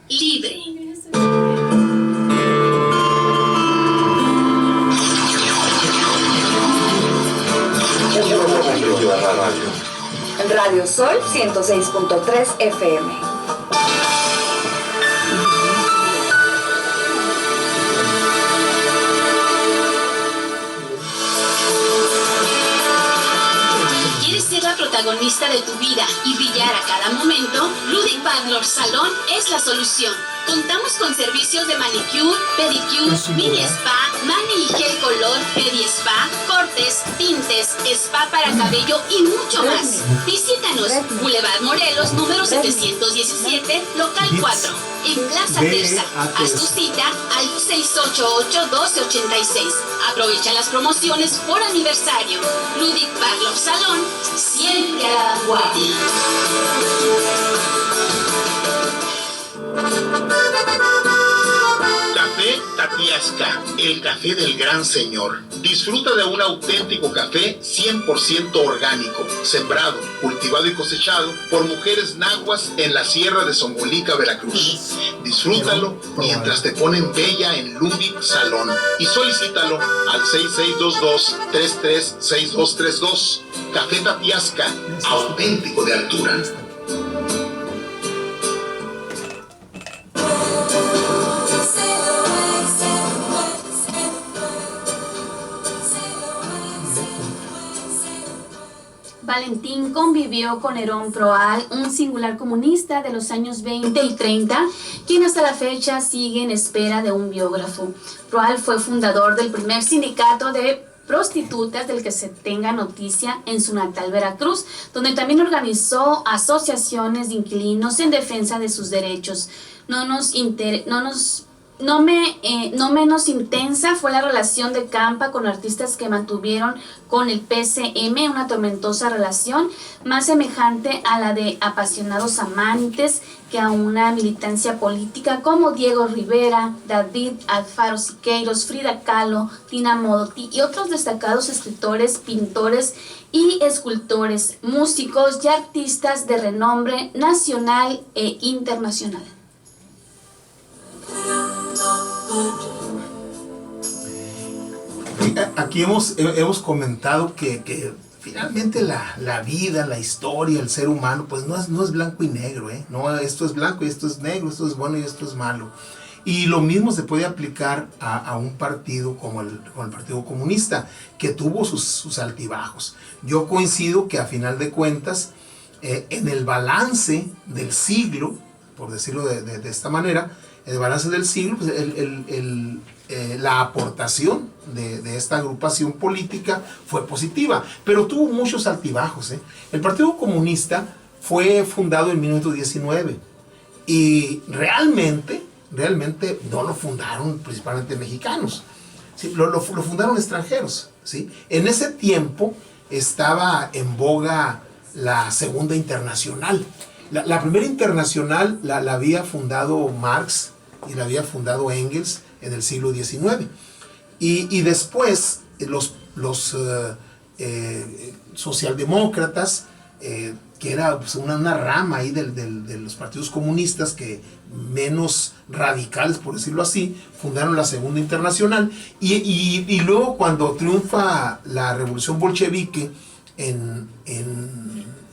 libre. Radio Sol 106.3 FM. ¿Quieres ser la protagonista de tu vida y brillar a cada momento? Ludic Parlor Salón es la solución. Contamos con servicios de manicure, pedicure, mini spa, mani y gel color, pedi spa, cortes, tintes, spa para cabello y mucho más. Visítanos, Boulevard Morelos, número 717, local 4, en Plaza Terza. Haz tu cita al 688-1286. Aprovecha las promociones por aniversario. Ludic Parlor Salón, siempre a la vanguardia. Café Tatiasca, el café del gran señor. Disfruta de un auténtico café 100% orgánico, sembrado, cultivado y cosechado por mujeres nahuas en la sierra de Zongolica, Veracruz. Disfrútalo mientras te ponen bella en Ludic Salón y solicítalo al 6622-336232. Café Tatiasca, auténtico de altura. Valentín convivió con Herón Proal, un singular comunista de los años 20 y 30, quien hasta la fecha sigue en espera de un biógrafo. Proal fue fundador del primer sindicato de prostitutas del que se tenga noticia en su natal Veracruz, donde también organizó asociaciones de inquilinos en defensa de sus derechos. No menos intensa fue la relación de Campa con artistas que mantuvieron con el PCM, una tormentosa relación más semejante a la de apasionados amantes que a una militancia política, como Diego Rivera, David Alfaro Siqueiros, Frida Kahlo, Tina Modotti y otros destacados escritores, pintores y escultores, músicos y artistas de renombre nacional e internacional. Aquí hemos comentado que finalmente la vida, la historia, el ser humano, pues no es blanco y negro, ¿eh? No, esto es blanco y esto es negro, esto es bueno y esto es malo. Y lo mismo se puede aplicar a un partido como el Partido Comunista, que tuvo sus altibajos. Yo coincido que a final de cuentas, en el balance del siglo, por decirlo de esta manera, el balance del siglo, pues la aportación de esta agrupación política fue positiva, pero tuvo muchos altibajos, ¿eh? El Partido Comunista fue fundado en 1919 y realmente no lo fundaron principalmente mexicanos, ¿sí? Lo fundaron extranjeros, ¿sí? En ese tiempo estaba en boga la Segunda Internacional. La Primera Internacional la había fundado Marx y la había fundado Engels en el siglo XIX. Y después los socialdemócratas, que era pues, una rama ahí de los partidos comunistas que menos radicales, por decirlo así, fundaron la Segunda Internacional. Y luego cuando triunfa la revolución bolchevique en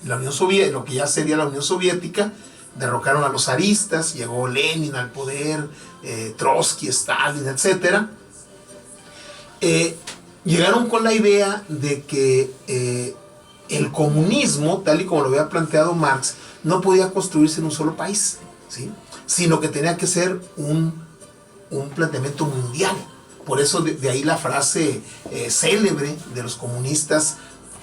la Unión Soviética, lo que ya sería la Unión Soviética, derrocaron a los zaristas, llegó Lenin al poder, Trotsky, Stalin, etc. Llegaron con la idea de que el comunismo, tal y como lo había planteado Marx, no podía construirse en un solo país, ¿sí? Sino que tenía que ser un planteamiento mundial. Por eso de ahí la frase célebre de los comunistas,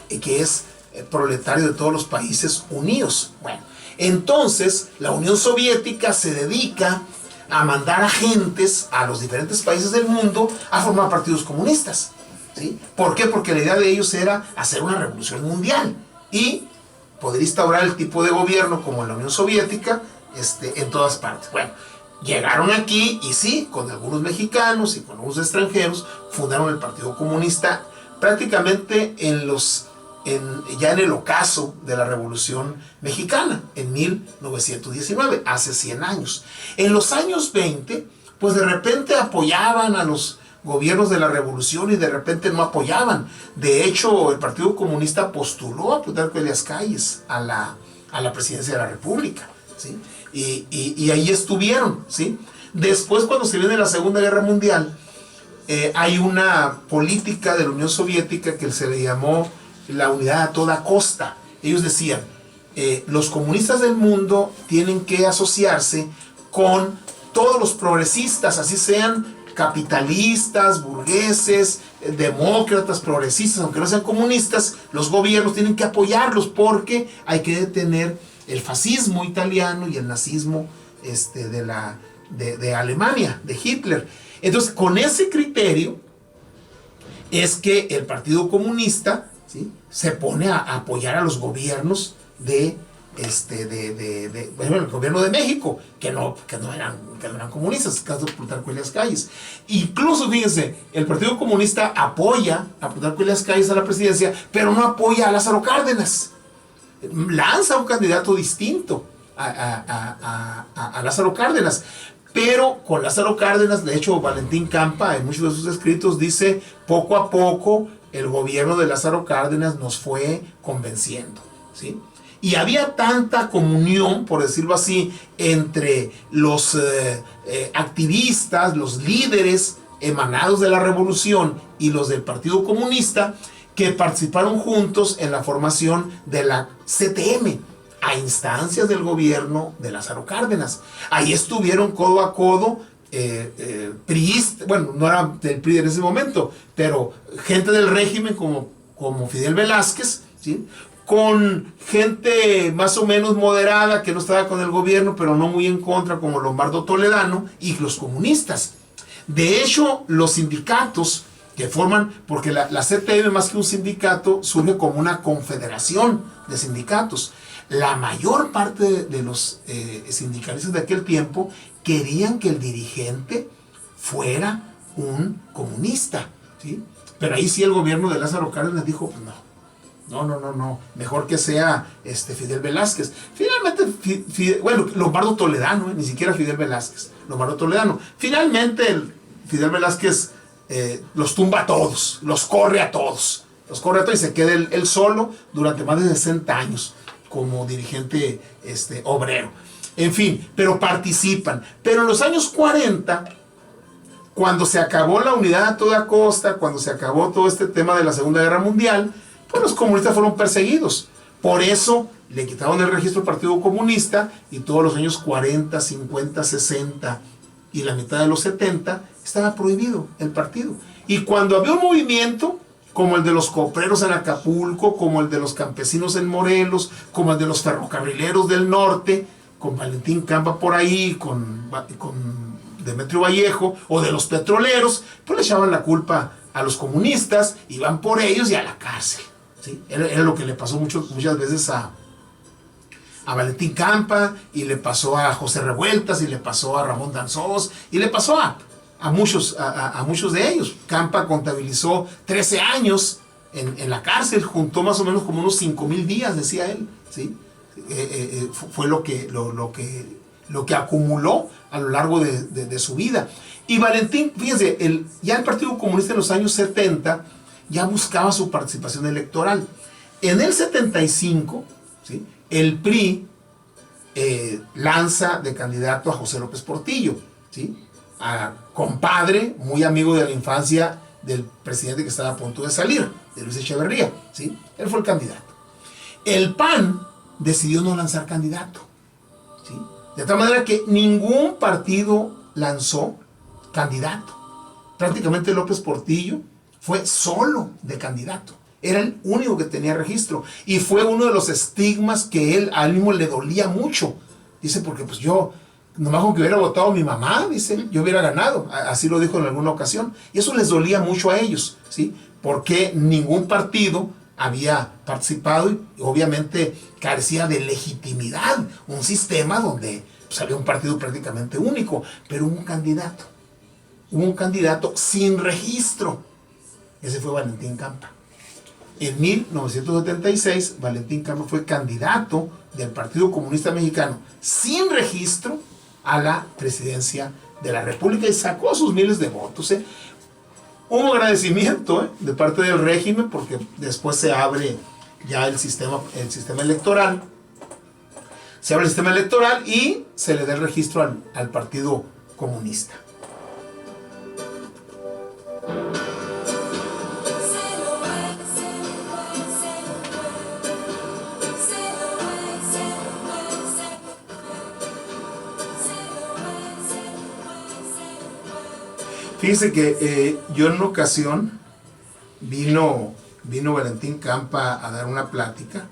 que es proletario de todos los países unidos. Bueno, entonces la Unión Soviética se dedica a mandar agentes a los diferentes países del mundo a formar partidos comunistas, ¿sí? ¿Por qué? Porque la idea de ellos era hacer una revolución mundial y poder instaurar el tipo de gobierno como en la Unión Soviética en todas partes. Bueno, llegaron aquí y sí, con algunos mexicanos y con algunos extranjeros, fundaron el Partido Comunista prácticamente en ya en el ocaso de la Revolución Mexicana, en 1919, hace 100 años. En los años 20, pues de repente apoyaban a los gobiernos de la revolución y de repente no apoyaban. De hecho, el Partido Comunista postuló a Plutarco Elías Calles a la presidencia de la República, ¿sí? Y ahí estuvieron, ¿sí? Después, cuando se viene la Segunda Guerra Mundial, hay una política de la Unión Soviética que se le llamó la unidad a toda costa. Ellos decían, los comunistas del mundo tienen que asociarse con todos los progresistas, así sean capitalistas, burgueses, demócratas, progresistas, aunque no sean comunistas, los gobiernos tienen que apoyarlos porque hay que detener el fascismo italiano y el nazismo de Alemania, de Hitler. Entonces, con ese criterio es que el Partido Comunista, ¿sí?, se pone a apoyar a los gobiernos bueno, el gobierno de México, que no eran comunistas, caso de Plutarco Elías Calles. Incluso, fíjense, el Partido Comunista apoya a Plutarco Elías Calles a la presidencia, pero no apoya a Lázaro Cárdenas. Lanza un candidato distinto a Lázaro Cárdenas. Pero con Lázaro Cárdenas, de hecho, Valentín Campa, en muchos de sus escritos, dice, poco a poco el gobierno de Lázaro Cárdenas nos fue convenciendo, ¿sí? Y había tanta comunión, por decirlo así, entre los activistas, los líderes emanados de la revolución y los del Partido Comunista, que participaron juntos en la formación de la CTM, a instancias del gobierno de Lázaro Cárdenas. Ahí estuvieron codo a codo priistas, bueno, no era del PRI en ese momento, pero gente del régimen como Fidel Velázquez, ¿sí?, con gente más o menos moderada que no estaba con el gobierno, pero no muy en contra, como Lombardo Toledano, y los comunistas. De hecho, los sindicatos que forman, porque la CTM, más que un sindicato, surge como una confederación de sindicatos. La mayor parte de los sindicalistas de aquel tiempo querían que el dirigente fuera un comunista, ¿sí? Pero ahí sí el gobierno de Lázaro Cárdenas dijo, pues no, mejor que sea Fidel Velázquez. Finalmente, Lombardo Toledano, ni siquiera Fidel Velázquez, Lombardo Toledano. Finalmente Fidel Velázquez los tumba a todos, los corre a todos y se queda él solo durante más de 60 años como dirigente obrero. En fin, pero participan. Pero en los años 40, cuando se acabó la unidad a toda costa, cuando se acabó todo este tema de la Segunda Guerra Mundial, pues los comunistas fueron perseguidos. Por eso le quitaron el registro al Partido Comunista y todos los años 40, 50, 60 y la mitad de los 70 estaba prohibido el partido. Y cuando había un movimiento como el de los copleros en Acapulco, como el de los campesinos en Morelos, como el de los ferrocarrileros del norte, con Valentín Campa por ahí, con Demetrio Vallejo, o de los petroleros, pues le echaban la culpa a los comunistas, iban por ellos y a la cárcel, ¿sí? Era lo que le pasó muchas veces a Valentín Campa, y le pasó a José Revueltas, y le pasó a Ramón Danzós, y le pasó a muchos de ellos. Campa contabilizó 13 años en la cárcel, juntó más o menos como unos 5,000 días, decía él, ¿sí? Fue lo que acumuló a lo largo de su vida. Y Valentín, fíjense, ya el Partido Comunista en los años 70 ya buscaba su participación electoral. En el 75, ¿sí?, el PRI lanza de candidato a José López Portillo, ¿sí?, compadre, muy amigo de la infancia del presidente que estaba a punto de salir, de Luis Echeverría, ¿sí? Él fue el candidato. El PAN decidió no lanzar candidato, ¿sí? De tal manera que ningún partido lanzó candidato. Prácticamente López Portillo fue solo de candidato. Era el único que tenía registro. Y fue uno de los estigmas que a él mismo le dolía mucho. Dice, porque pues yo, nomás con que hubiera votado mi mamá, dice, yo hubiera ganado. Así lo dijo en alguna ocasión. Y eso les dolía mucho a ellos, ¿sí? Porque ningún partido había participado y obviamente carecía de legitimidad. Un sistema donde pues, había un partido prácticamente único. Pero hubo un candidato sin registro. Ese fue Valentín Campa. En 1976, Valentín Campa fue candidato del Partido Comunista Mexicano sin registro a la presidencia de la República y sacó sus miles de votos. Hubo agradecimiento de parte del régimen porque después se abre ya el sistema electoral. Se abre el sistema electoral y se le da el registro al Partido Comunista. Fíjense que yo en una ocasión vino Valentín Campa a dar una plática,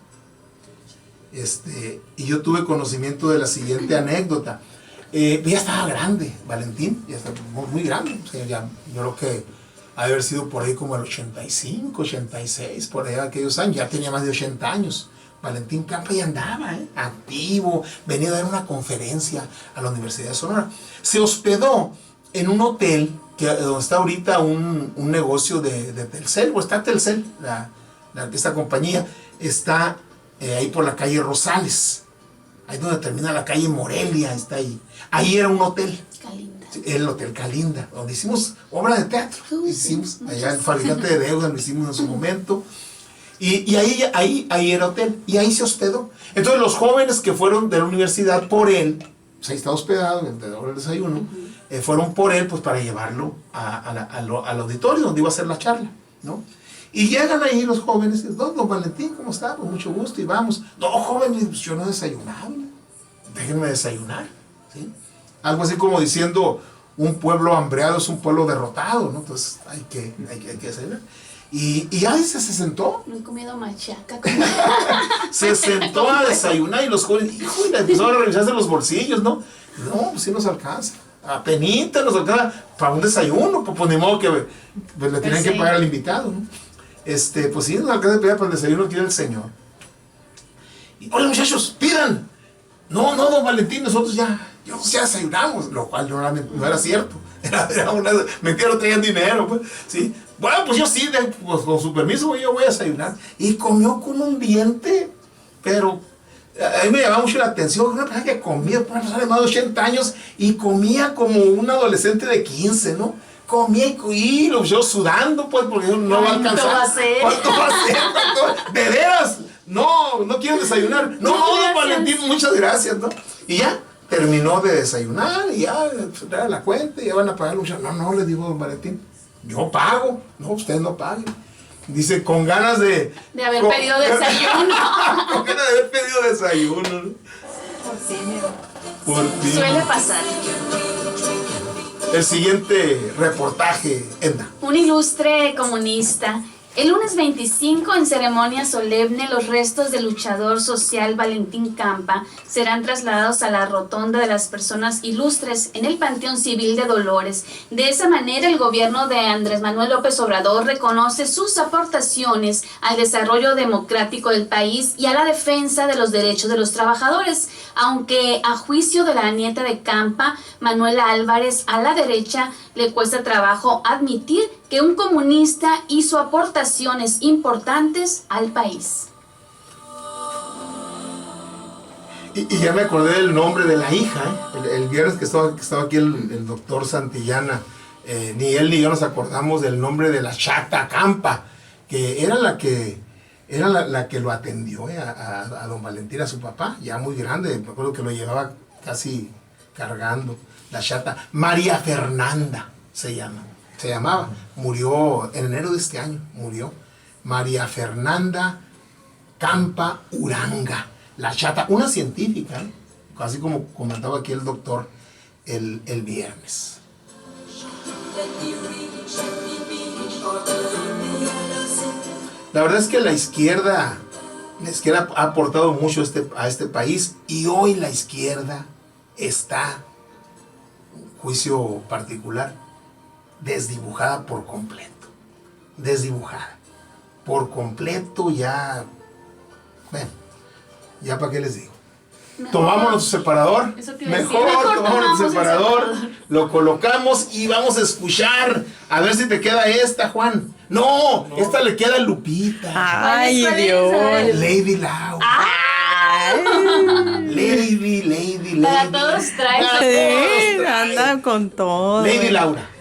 y yo tuve conocimiento de la siguiente anécdota. Ya estaba grande, Valentín, ya estaba muy grande, o sea, ya, yo creo que ha de haber sido por ahí como el 85, 86, por ahí aquellos años, ya tenía más de 80 años. Valentín Campa ya andaba, activo, venía a dar una conferencia a la Universidad de Sonora. Se hospedó en un hotel donde está ahorita un negocio de Telcel, o está Telcel, esta compañía, está ahí por la calle Rosales, ahí donde termina la calle Morelia, está ahí. Ahí era un hotel. Calinda. El Hotel Calinda, donde hicimos obra de teatro. Hicimos allá el Fabricante de Deudas, lo hicimos en su momento. Y ahí era hotel, y ahí se hospedó. Entonces los jóvenes que fueron de la universidad por él, pues ahí está hospedado, en el desayuno, fueron por él pues para llevarlo al auditorio donde iba a hacer la charla, ¿no? Y llegan ahí los jóvenes, y don Valentín, ¿cómo está? Pues mucho gusto, y vamos. No, jóvenes, pues yo no he desayunado, déjenme desayunar, ¿sí? Algo así como diciendo, un pueblo hambreado es un pueblo derrotado, ¿no? Entonces hay que desayunar. Y ya se sentó. No he comido machaca. Se sentó a desayunar y los jóvenes, híjole, empezaron a revisarse los bolsillos, ¿no? No, pues sí nos alcanza. Apenita nos alcanza para un desayuno, pues ni modo que pues, le tenían que pagar al invitado, ¿no? Pues sí, nos alcanza para el desayuno que era el señor. Y, oye muchachos, pidan. No, don Valentín, nosotros ya desayunamos, lo cual no era cierto. Era una mentira, no traían dinero, pues, ¿sí? Bueno, pues yo sí, pues, con su permiso, yo voy a desayunar. Y comió con un diente, pero a mí me llamaba mucho la atención, una persona que comía, una persona de más de 80 años, y comía como un adolescente de 15, ¿no? Comía y yo sudando, pues, porque no va a alcanzar. ¿Cuánto va a ser? ¿De veras? No quiero desayunar. No, don Valentín, muchas gracias, ¿no? Y ya, terminó de desayunar, y ya, trae la cuenta, y ya van a pagar mucho. No, le digo, don Valentín, yo pago. No, ustedes no paguen. Dice, con ganas de haber pedido desayuno. Con ganas de haber pedido desayuno, ¿no? Por ti. Suele pasar. El siguiente reportaje, Edna. Un ilustre comunista. El lunes 25, en ceremonia solemne, los restos del luchador social Valentín Campa serán trasladados a la rotonda de las personas ilustres en el Panteón Civil de Dolores. De esa manera, el gobierno de Andrés Manuel López Obrador reconoce sus aportaciones al desarrollo democrático del país y a la defensa de los derechos de los trabajadores. Aunque a juicio de la nieta de Campa, Manuela Álvarez, a la derecha le cuesta trabajo admitir que un comunista hizo aportaciones importantes al país. Y ya me acordé del nombre de la hija, el viernes que estaba aquí el doctor Santillana, ni él ni yo nos acordamos del nombre de la Chata Campa, que era la que lo atendió a don Valentín, a su papá, ya muy grande, me acuerdo que lo llevaba casi cargando, la Chata. María Fernanda se llamaba, murió en enero de este año, María Fernanda Campa Uranga, la Chata, una científica, así como comentaba aquí el doctor el viernes. La verdad es que la izquierda ha aportado mucho a este país, y hoy la izquierda está, juicio particular, desdibujada por completo. Ya, bueno, ya para qué les digo. Tomamos nuestro separador. Eso te iba a decir. Mejor tomamos nuestro el separador. separador. Lo colocamos y vamos a escuchar. A ver si te queda esta, Juan. No, esta le queda a Lupita. Ay, ¿Cuál es? Dios. Lady Laura. Lady. Para todos traes. Sí, anda con todo. Lady Laura.